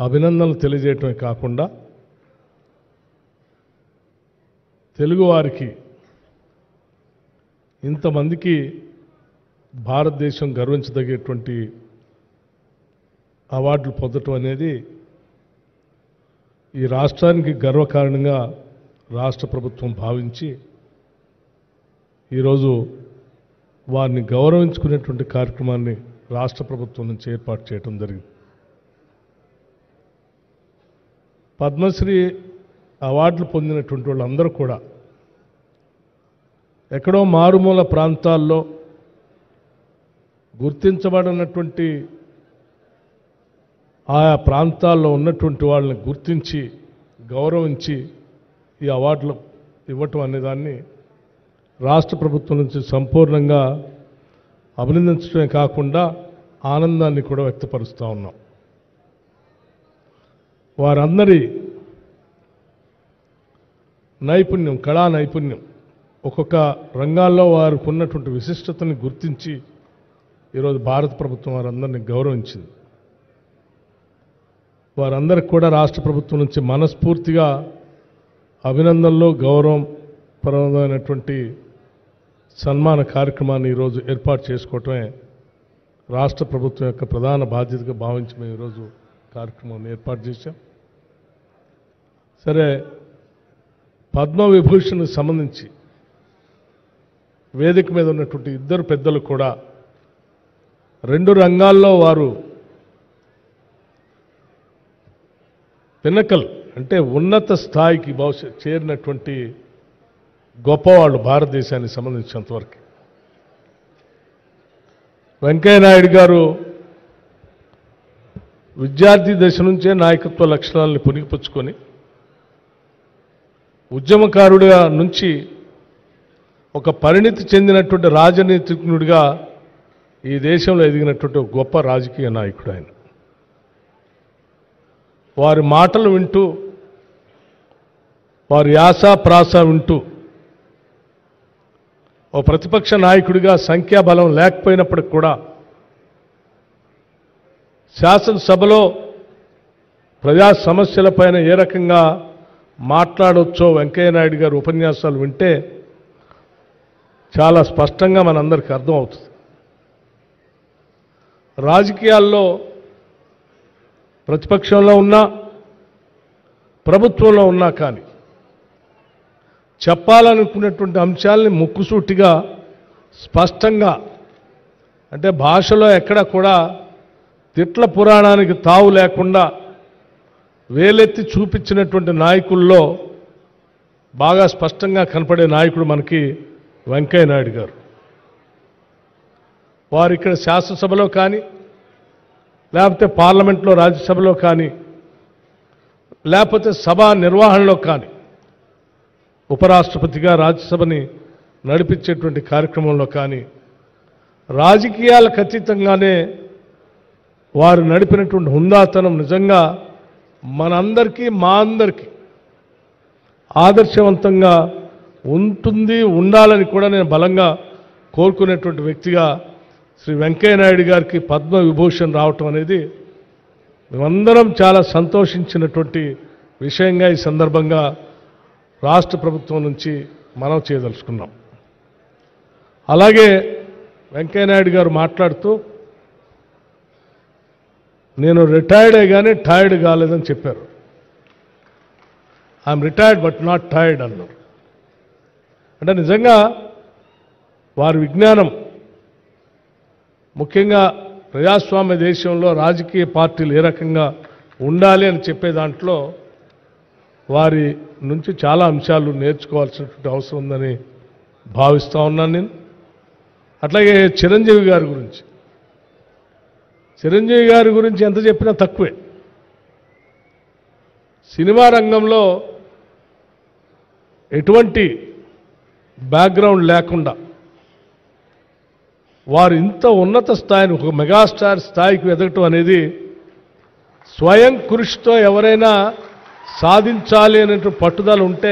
అభినందనలు తెలియజేయటమే కాకుండా తెలుగువారికి ఇంతమందికి భారతదేశం గర్వించదగేటువంటి అవార్డులు పొందటం అనేది ఈ రాష్ట్రానికి గర్వకారణంగా రాష్ట్ర ప్రభుత్వం భావించి ఈరోజు వారిని గౌరవించుకునేటువంటి కార్యక్రమాన్ని రాష్ట్ర ప్రభుత్వం నుంచి ఏర్పాటు చేయడం జరిగింది. పద్మశ్రీ అవార్డులు పొందినటువంటి వాళ్ళందరూ కూడా ఎక్కడో మారుమూల ప్రాంతాల్లో గుర్తించబడినటువంటి ఆయా ప్రాంతాల్లో ఉన్నటువంటి వాళ్ళని గుర్తించి గౌరవించి ఈ అవార్డులు ఇవ్వటం అనేదాన్ని రాష్ట్ర ప్రభుత్వం నుంచి సంపూర్ణంగా అభినందించడమే కాకుండా ఆనందాన్ని కూడా వ్యక్తపరుస్తూ ఉన్నాం. వారందరి నైపుణ్యం, కళా నైపుణ్యం, ఒక్కొక్క రంగాల్లో వారికి ఉన్నటువంటి విశిష్టతని గుర్తించి ఈరోజు భారత ప్రభుత్వం వారందరినీ గౌరవించింది. వారందరికి కూడా రాష్ట్ర ప్రభుత్వం నుంచి మనస్ఫూర్తిగా అభినందనలు, గౌరవపరమైనటువంటి సన్మాన కార్యక్రమాన్ని ఈరోజు ఏర్పాటు చేసుకోవటమే రాష్ట్ర ప్రభుత్వం యొక్క ప్రధాన బాధ్యతగా భావించి మేము ఈరోజు కార్యక్రమాన్ని ఏర్పాటు చేశాం. సరే, పద్మవిభూషణ్కి సంబంధించి వేదిక మీద ఉన్నటువంటి ఇద్దరు పెద్దలు కూడా రెండు రంగాల్లో వారు పిన్నకల్ అంటే ఉన్నత స్థాయికి చేరినటువంటి గొప్పవాళ్ళు భారతదేశానికి సంబంధించినంతవరకు. వెంకయ్యనాయుడు గారు విద్యార్థి దశ నుంచే నాయకత్వ లక్షణాలను పుణికిపుచ్చుకొని ఉద్యమకారుడిగా నుంచి ఒక పరిణితి చెందినటువంటి రాజనీతిజ్ఞుడిగా ఈ దేశంలో ఎదిగినటువంటి ఒక గొప్ప రాజకీయ నాయకుడు ఆయన. వారి మాటలు వింటూ, వారి యాస ప్రాస వింటూ ఓ ప్రతిపక్ష నాయకుడిగా సంఖ్యాబలం లేకపోయినప్పటికి కూడా శాసనసభలో ప్రజా సమస్యలపైన ఏ రకంగా మాట్లాడవచ్చో వెంకయ్యనాయుడు గారు ఉపన్యాసాలు వింటే చాలా స్పష్టంగా మనందరికీ అర్థమవుతుంది. రాజకీయాల్లో ప్రతిపక్షంలో ఉన్నా ప్రభుత్వంలో ఉన్నా కానీ చెప్పాలనుకున్నటువంటి అంశాలని ముక్కుసూటిగా స్పష్టంగా, అంటే భాషలో ఎక్కడ కూడా తిట్ల పురాణానికి తావు లేకుండా వేలెత్తి చూపించినటువంటి నాయకుల్లో బాగా స్పష్టంగా కనపడే నాయకుడు మనకి వెంకయ్యనాయుడు గారు. వారు ఇక్కడ శాసనసభలో కానీ, లేకపోతే పార్లమెంట్లో రాజ్యసభలో కానీ, లేకపోతే సభా నిర్వహణలో కానీ, ఉపరాష్ట్రపతిగా రాజ్యసభని నడిపించేటువంటి కార్యక్రమంలో కానీ రాజకీయాలకు అతీతంగానే వారు నడిపినటువంటి హుందాతనం నిజంగా మనందరికీ, మా అందరికీ ఆదర్శవంతంగా ఉంటుంది, ఉండాలని కూడా నేను బలంగా కోరుకునేటువంటి వ్యక్తిగా శ్రీ వెంకయ్యనాయుడు గారికి పద్మవిభూషణ్ రావటం అనేది మేమందరం చాలా సంతోషించినటువంటి విషయంగా ఈ సందర్భంగా రాష్ట్ర ప్రభుత్వం నుంచి మనం చేయదలుచుకున్నాం. అలాగే వెంకయ్యనాయుడు గారు మాట్లాడుతూ నేను రిటైర్డే కానీ టైర్డ్ కాలేదని చెప్పారు. I'm retired but not tired అన్నారు. అంటే నిజంగా వారి విజ్ఞానం, ముఖ్యంగా ప్రజాస్వామ్య దేశంలో రాజకీయ పార్టీలు ఏ రకంగా ఉండాలి అని చెప్పే దాంట్లో వారి నుంచి చాలా అంశాలు నేర్చుకోవాల్సినటువంటి అవసరం ఉందని భావిస్తూ ఉన్నాను నేను. అట్లాగే చిరంజీవి గారి గురించి ఎంత చెప్పినా తక్కువే. సినిమా రంగంలో ఎటువంటి బ్యాక్గ్రౌండ్ లేకుండా వారు ఇంత ఉన్నత స్థాయిని, ఒక మెగాస్టార్ స్థాయికి ఎదగటం అనేది స్వయం కృషితో ఎవరైనా సాధించాలి అనేటువంటి పట్టుదల ఉంటే